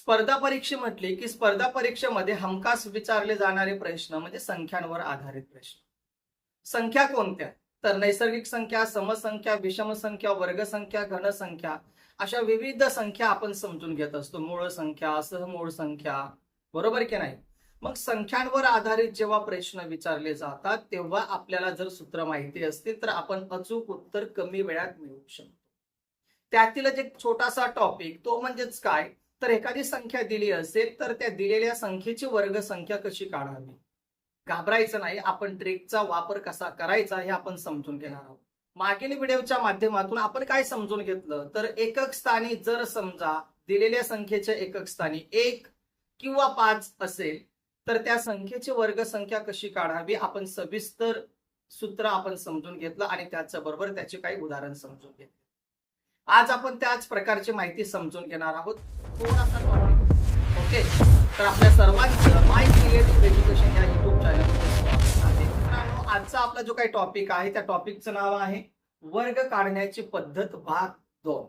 स्पर्धा परीक्षा म्हटली की स्पर्धा परीक्षेमध्ये हमखास विचारले जाणारे प्रश्न म्हणजे संख्यांवर आधारित प्रश्न. संख्या कोणत्या? तर नैसर्गिक संख्या, समसंख्या, विषम संख्या, वर्गसंख्या, घनसंख्या अशा विविध संख्या आपण समजून घेत असतो. मूळ संख्या, सहमूळ संख्या, बरोबर की नाही? मग संख्यांवर आधारित जेव्हा प्रश्न विचारले जातात तेव्हा आपल्याला जर सूत्र माहिती असतील तर आपण अचूक उत्तर कमी वेळात मिळवू शकतो. त्यातीलच एक छोटासा टॉपिक तो म्हणजेच काय, तर एखादी संख्या दिली असेल तर त्या दिलेल्या संख्येची वर्गसंख्या कशी काढावी. घाबरायचं नाही, आपण ट्रिकचा वापर कसा करायचा हे आपण समजून घेणार आहोत. मागील व्हिडिओच्या माध्यमातून आपण काय समजून घेतलं, तर एकक स्थानी जर समजा दिलेल्या संख्येच्या एकक स्थानी 1 किंवा 5 असेल तर त्या संख्येची वर्गसंख्या कशी काढावी आपण सविस्तर सूत्र आपण समजून घेतलं आणि त्याच्याबरोबर त्याचे काही उदाहरण समजून घेतले. आज आपण त्याच प्रकारची माहिती समजून घेणार आहोत. थोडासा टॉपिक ओके. तर आपल्या सर्वांचं माय क्रिएटिव्ह एज्युकेशन या युट्यूब चॅनल आहे. मित्रांनो, आजचा आपला जो काही टॉपिक आहे त्या टॉपिकचं नाव आहे वर्ग काढण्याची पद्धत भाग 2.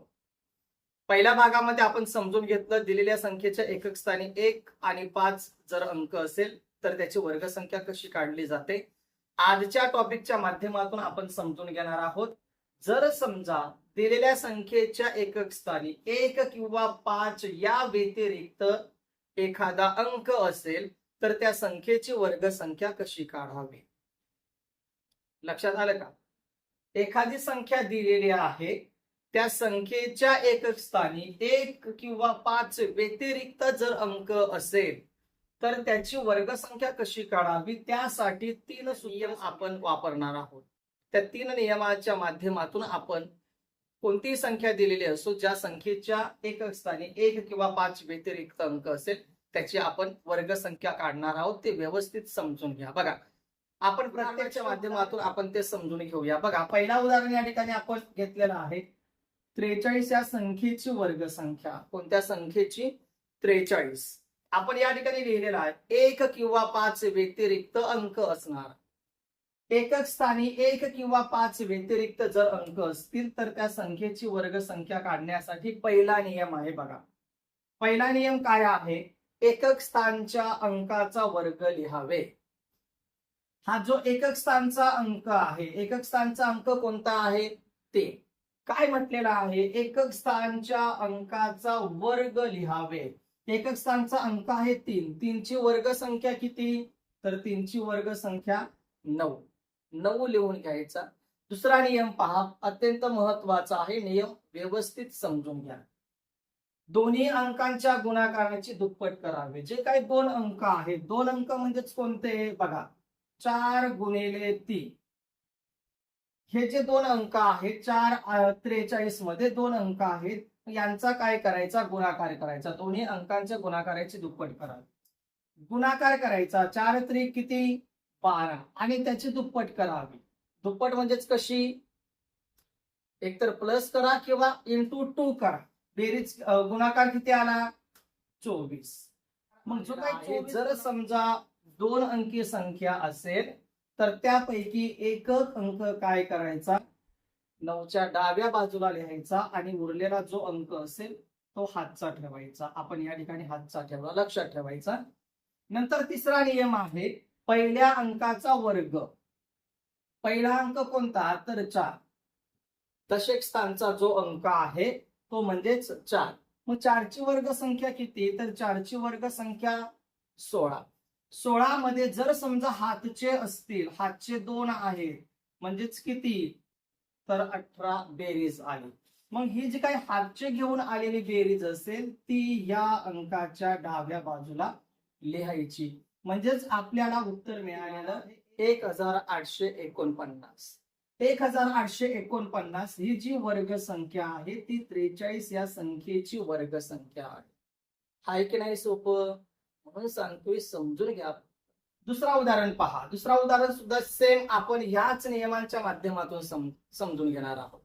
पहिल्या भागामध्ये आपण समजून घेतलं दिलेल्या संख्येच्या एकक स्थानी 1 आणि 5 जर अंक असेल तर त्याची वर्गसंख्या कशी काढली जाते. आजच्या टॉपिकच्या माध्यमातून आपण समजून घेणार आहोत जर समजा दिलेल्या संख्येच्या एकक स्थानी 1 किंवा 5 या व्यतिरिक्त एखादा अंक असेल तर त्या संख्येची वर्गसंख्या कशी काढावी. लक्षात आलं का? एखादी संख्या दिलेली आहे, त्या संख्येच्या एकक स्थानी 1 किंवा 5 व्यतिरिक्त जर अंक असेल तर त्याची वर्गसंख्या कशी काढावी त्यासाठी 3 नियम आपण वापरणार आहोत. त्या 3 नियमाच्या माध्यमातून आपण कोणतीही संख्या दिलेली असो ज्या संख्येच्या एकक स्थानी 1 किंवा 5 व्यतिरिक्त अंक असेल त्याची आपण वर्गसंख्या काढणार आहोत. ते व्यवस्थित समजून घ्या. बघा, आपण प्रत्येकाच्या माध्यमातून आपण ते समजून घेऊया. बघा, पहिला उदाहरण या ठिकाणी आपण घेतलेलं आहे 43 या संख्येची वर्गसंख्या. कोणत्या संख्येची? 43. आपण या ठिकाणी लिहिलेला आहे 1 किंवा 5 व्यतिरिक्त अंक असणार. एकक स्थानी 1 किंवा 5 व्यतिरिक्त जर अंक असतील तर त्या संख्येची वर्गसंख्या काढण्यासाठी पहिला नियम आहे. बघा, पहिला नियम काय आहे? एकक स्थानच्या अंकाचा वर्ग लिहावे. हा जो एकक स्थानचा अंक आहे, एकक स्थानचा अंक कोणता आहे ते काय म्हटलेला आहे? एकक स्थानच्या अंकाचा वर्ग लिहावे. एकक स्थानचा अंक आहे 3. 3 ची वर्गसंख्या किती? तर 3 ची वर्गसंख्या 9. 9 लिहून घ्यायचा. दुसरा नियम पहा, अत्यंत महत्वाचा आहे. नियम व्यवस्थित समजून घ्या. दोन्ही अंकांच्या गुणाकाराची दुप्पट करावे. जे काही 2 अंक आहेत, 2 अंक म्हणजेच कोणते? बघा, 4 गुणिले 3 हे जे 2 अंक आहेत 4 43 मध्ये 2 अंक आहेत, यांचा काय करायचा? गुणाकार करायचा. दोन्ही अंकांच्या गुणाकाराची दुप्पट करावी. गुणाकार करायचा 4 त्रिक किती? 12 आणि त्याची दुप्पट करावी. दुप्पट म्हणजेच कशी? एकतर प्लस करा किंवा इंटू 2 करा. बेरीज गुणाकार किती आला? 24. मग जो काही जर समजा 2 अंकी संख्या असेल तर त्यापैकी एकक अंक काय करायचा? 9च्या डाव्या बाजूला लिहायचा आणि उरलेला जो अंक असेल तो हातचा ठेवायचा. आपण या ठिकाणी हातचा ठेवला, लक्षात ठेवायचा. नंतर तिसरा नियम आहे पहिल्या अंकाचा वर्ग. पहिला अंक कोणता? तर 4. दशक स्थानचा जो अंक आहे तो म्हणजेच 4. मग 4 ची वर्गसंख्या किती? तर 4 ची वर्गसंख्या 16. 16 मध्ये जर समजा हातचे असतील, हातचे 2 आहेत म्हणजेच किती? तर 18 बेरीज आली. मग ही जी काही हातचे घेऊन आलेली बेरीज असेल ती या अंकाच्या डाव्या बाजूला लिहायची. म्हणजेच आपल्याला उत्तर मिळालेलं 1849. 1849 ही जी वर्गसंख्या आहे ती 43 या संख्येची वर्गसंख्या आहे. हाय की नाही सोपं? म्हणून सांगतोय समजून घ्या. दुसरा उदाहरण पहा. दुसरा उदाहरण सुद्धा सेम आपण ह्याच नियमांच्या माध्यमातून समजून घेणार आहोत.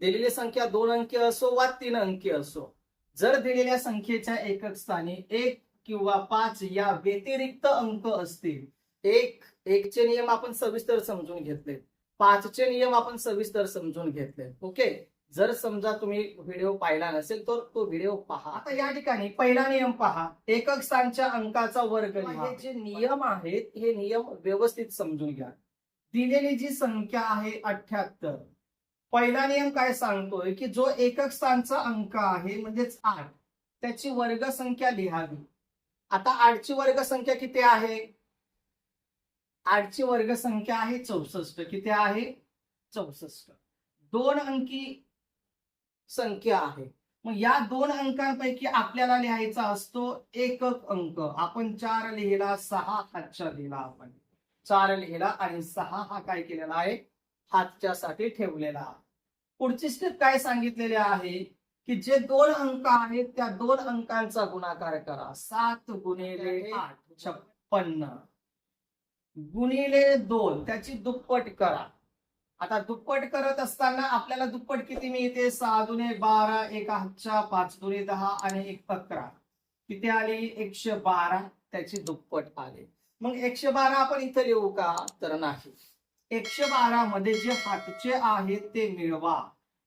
दिलेली संख्या 2 अंकी असो वा 3 अंकी असो, जर दिलेल्या संख्येच्या एकक स्थानी 1 किंवा 5 या व्यतिरिक्त अंक असतील, 1 चे नियम आपण सविस्तर समजून घेतले, 5 चे नियम आपण सविस्तर समजून घेतले. ओके. जर समजा तुम्ही व्हिडिओ पाहिला नसेल तर तो व्हिडिओ पहा. आता या ठिकाणी पहिला नियम पहा, एकक स्थानच्या अंकाचा वर्ग लिहा. हे जे नियम आहेत हे नियम व्यवस्थित समजून घ्या. दिलेली जी संख्या आहे 78, पहिला नियम काय सांगतोय की जो एकक स्थानचा अंक आहे म्हणजेच 8 त्याची वर्गसंख्या लिहावी. आता 8 ची वर्गसंख्या किती आहे? 8 ची वर्गसंख्या आहे 64. किती आहे? 64. 2 अंकी संख्या आहे. मग या 2 अंकांपैकी आपल्याला लिहायचा असतो एकक अंक. आपण 4 लिहिला, 6 हातच्या लिहिला. आपण 4 लिहिला आणि 6 हा काय केलेला आहे? हातच्यासाठी ठेवलेला. पुढची स्टेप काय सांगितलेली आहे की जे 2 अंक आहेत त्या 2 अंकांचा गुणाकार करा. 7 गुणिले 8 56 गुणिले 2 त्याची दुप्पट करा. आता दुप्पट करत असताना आपल्याला दुप्पट किती मिळते? 6 दुणे 12, 1 हातच्या, 5 दुणे 10 आणि 1 11. किती आली? 112. त्याची दुप्पट आले. मग 112 आपण इथे लिहू का? तर नाही. 112 मध्ये जे हातचे आहेत ते मिळवा.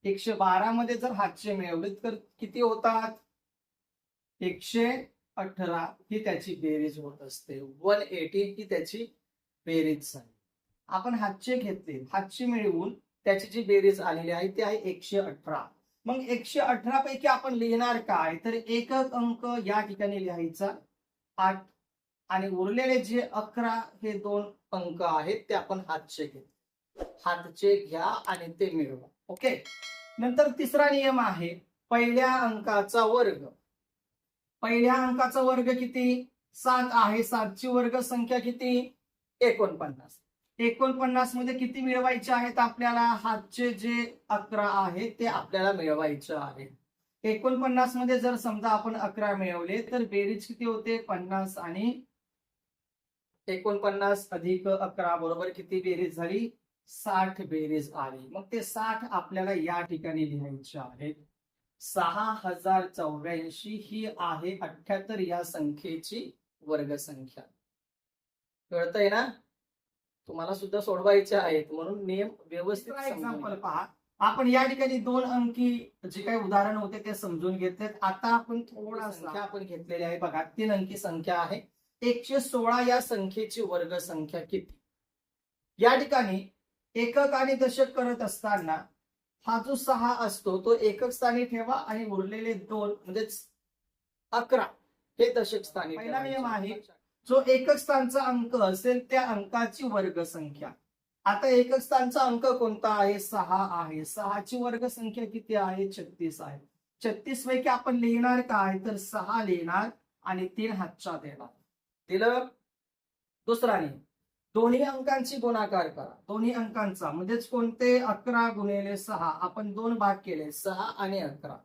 112 मध्ये जर हातचे मिळवले तर किती होतात? 118 ही त्याची बेरीज होत असते. 180 ही त्याची बेरीज झाली. आपण हातचे घेतले, हातचे मिळवून त्याची जी बेरीज आलेली आहे ती आहे 118. मग 118 पैकी आपण लिहिणार काय? तर एकक अंक या ठिकाणी लिहायचा 8 आणि उरलेले जे 11 हे 2 अंक आहेत ते आपण हातचे घेतले. हातचे घ्या आणि ते मिळवा. ओके. नंतर तिसरा नियम आहे पहिल्या अंकाचा वर्ग. पहिल्या अंकाचा वर्ग किती? 7 आहे. 7 ची वर्ग संख्या किती? 49. 49 मध्ये किती मिळवायचे आहेत आपल्याला? हातचे जे 11 आहेत ते आपल्याला मिळवायचे आहे. 49 मध्ये जर समजा आपण 11 मिळवले तर बेरीज किती होते? 50 आणि 49 अधिक 11 बरोबर किती बेरीज झाली? 60 बेरीज आली. मग ते 60 आपल्याला या ठिकाणी लिहायचे आहेत. 6084 ही आहे 78 या संख्येची वर्गसंख्या. कळतंय ना? तुम्हाला सुद्धा सोडवायचे आहेत म्हणून नियम व्यवस्थित एक्झाम्पल पहा. आपण या ठिकाणी 2 अंकी जे काही उदाहरण होते ते समजून घेतले. आता आपण थोडा संख्या आपण घेतलेली आहे बघा. 3 अंकी संख्या आहे. 116 या संख्येची वर्गसंख्या किती? या ठिकाणी एकक आणि दशक करत असताना हा जो 6 असतो तो एकक स्थानी ठेवा आणि उरलेले 2 म्हणजेच 11 हे दशक स्थानी. पहिला नियम आहे जो एकक स्थानचा अंक असेल त्या अंकाची वर्गसंख्या. आता एकक स्थानचा अंक कोणता आहे? 6 आहे. 6 ची वर्गसंख्या किती आहे? 36 आहे. 36 पैकी आपण लिहिणार काय? तर 6 लिहिणार आणि 3 हातच्या देणार. दिलं. दुसरा नियम दोन्ही अंकांची गुणाकार करा. दोन्ही अंकांचा म्हणजेच कोणते? 11 गुणिले 6. आपण 2 भाग केले 6 आणि 11.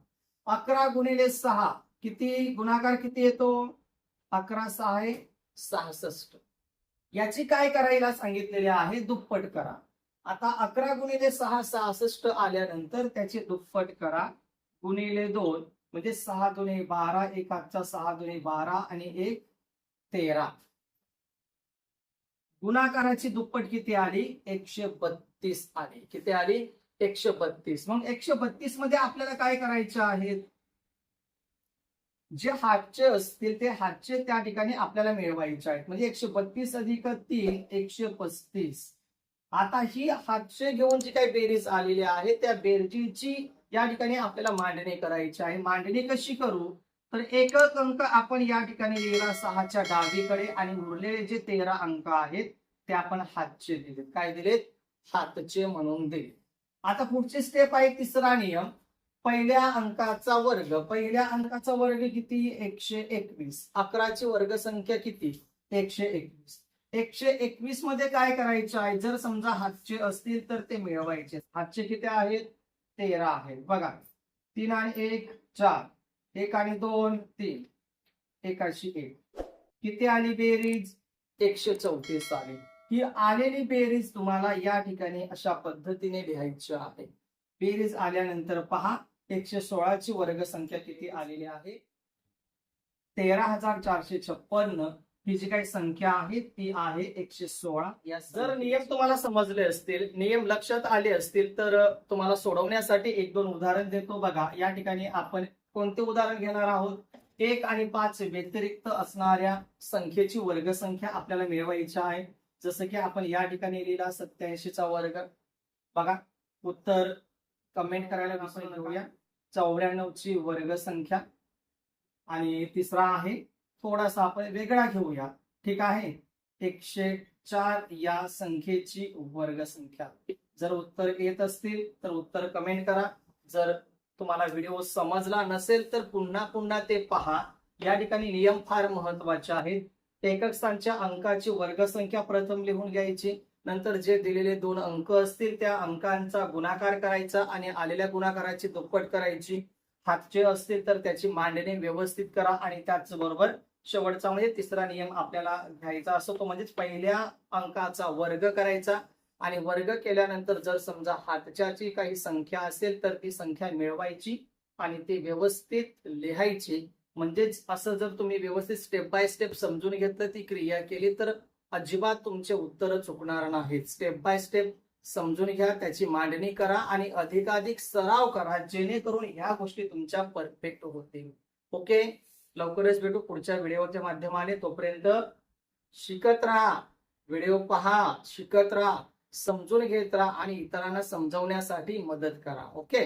11 गुणिले 6 किती? गुणाकार किती येतो? 11 6 66. याची काय करायला सांगितलेले आहे? दुप्पट करा. आता 11 गुणिले 6 66 आल्यानंतर त्याची दुप्पट करा. गुणिले 2 म्हणजे 6 दुणे 12, 1 हातचा 6 दुणे 12 आणि 1 13. गुणाकाराची दुप्पट किती आली? 132 आली. किती आली? 132. मग 132 मध्ये आपल्याला काय करायचे आहेत? जे हातचे असतील ते हातचे त्या ठिकाणी आपल्याला मिळवायचे आहेत. म्हणजे 132 अधिक 3 135. आता ही हातचे घेऊन जी काही बेरीज आलेली आहे त्या बेरजीची या ठिकाणी आपल्याला मांडणी करायची आहे. मांडणी कशी करू? तर एकक अंक आपण या ठिकाणी लिहिला 6च्या डावीकडे आणि उरलेले जे 13 अंक आहेत ते आपण हातचे दिलेत. काय दिलेत? हातचे म्हणून दिले. आता पुढची स्टेप आहे तिसरा नियम पहिल्या अंकाचा वर्ग. पहिल्या अंकाचा वर्ग किती? 121. 11 ची वर्गसंख्या किती? 121. 121 मध्ये काय करायचे आहे? जर समजा हातचे असतील तर ते मिळवायचे. हातचे किती आहेत? 13 आहेत. बघा 3 आणि 1 4, 1 आणि 2 3, 1 अशी 1. किती आली बेरीज? 134 आली. ही आलेली बेरीज तुम्हाला या ठिकाणी अशा पद्धतीने लिहायची आहे. बेरीज आल्यानंतर पहा 116 ची वर्गसंख्या किती आलेली आहे? 13,456 ही जी काही संख्या आहे ती आहे 116. या जर नियम तुम्हाला समजले असतील, नियम लक्षात आले असतील, तर तुम्हाला सोडवण्यासाठी 1-2 उदाहरण देतो. बघा, या ठिकाणी आपण कोणते उदाहरण घेणार आहोत? 1 आणि 5 व्यतिरिक्त असणाऱ्या संख्येची वर्गसंख्या आपल्याला मिळवायची आहे. जसं की आपण या ठिकाणी लिहिला 87चा वर्ग. बघा, उत्तर कमेंट करायला विसरू घेऊया. 94ची वर्गसंख्या. आणि तिसरा आहे थोडासा आपण वेगळा घेऊया. ठीक आहे, 104 या संख्येची वर्गसंख्या. जर उत्तर येत असतील तर उत्तर कमेंट करा. जर तुम्हाला व्हिडिओ समजला नसेल तर पुन्हा पुन्हा ते पहा. या ठिकाणी नियम फार महत्वाचे आहेत. एकक स्थानच्या अंकाची वर्गसंख्या प्रथम लिहून घ्यायची. नंतर जे दिलेले 2 अंक असतील त्या अंकांचा गुणाकार करायचा आणि आलेल्या गुणाकाराची दुप्पट करायची. हातचे असतील तर त्याची मांडणी व्यवस्थित करा. आणि त्याचबरोबर शेवटचा म्हणजे तिसरा नियम आपल्याला घ्यायचा असतो, तो म्हणजे पहिल्या अंकाचा वर्ग करायचा. आणि वर्ग केल्यानंतर जर समजा हातच्याची काही संख्या असेल तर ती संख्या मिळवायची आणि ती व्यवस्थित लिहायची. म्हणजेच असं जर तुम्ही व्यवस्थित स्टेप बाय स्टेप समजून घेतलं, ती क्रिया केली, तर अजिबात तुमचे उत्तर चुकणार नाहीत. स्टेप बाय स्टेप समजून घ्या, त्याची मांडणी करा आणि अधिकाधिक सराव करा, जेणेकरून ह्या गोष्टी तुमच्या परफेक्ट होतील. ओके, लवकरच भेटू पुढच्या व्हिडिओच्या माध्यमाने. तोपर्यंत शिकत राहा, व्हिडिओ पहा, शिकत राहा, समजून घेत राहा आणि इतरांना समजवण्यासाठी मदत करा. ओके.